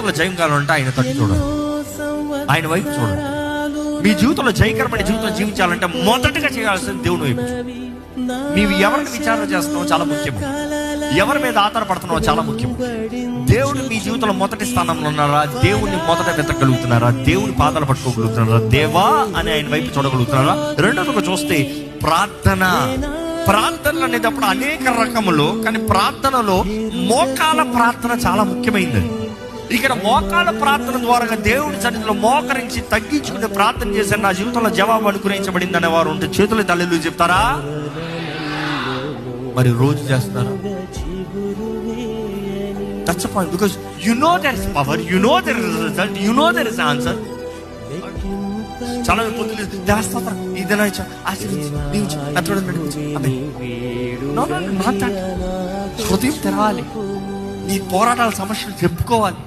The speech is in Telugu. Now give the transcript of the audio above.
జీవితంలో జయం కావాలంటే ఆయన తట్టు చూడండి, ఆయన వైపు చూడండి. మీ జీవితంలో జయకరమైన జీవితం జీవించాలంటే మొదటగా చేయాల్సింది దేవుని వైపు. నీవు ఎవరిని విచారణ చేస్తున్నావో చాలా ముఖ్యం, ఎవరి మీద ఆధారపడుతున్నావో చాలా ముఖ్యం. దేవుడు మీ జీవితంలో మొదటి స్థానంలో ఉన్నారా? దేవుడిని మొదట వెతకగలుగుతున్నారా? దేవుని పాదాలు పట్టుకోగలుగుతున్నారా? దేవా అని ఆయన వైపు చూడగలుగుతున్నారా? రెండోదిగా చూస్తే ప్రార్థనలు అనేటప్పుడు అనేక రకములు, కానీ ప్రార్థనలో మోకాల ప్రార్థన చాలా ముఖ్యమైనది. ఇక్కడ మోకాల ప్రార్థన ద్వారా దేవుడి సన్నిధిలో మోకరించి తగ్గించుకుని ప్రార్థన చేశారు, నా జీవితంలో జవాబు అనుగ్రహించబడింది అనే వారు ఉంటే చేతులు తల్లిలు చెప్తారా? మరి రోజు చేస్తారా? That's the point, because you know there is power, you know there is a result, you know there is an answer. చాలా పొద్దులు దేవస్థానం ఇదేనా హృదయం తెరవాలి, నీ పోరాటాల సమస్యలు చెప్పుకోవాలి.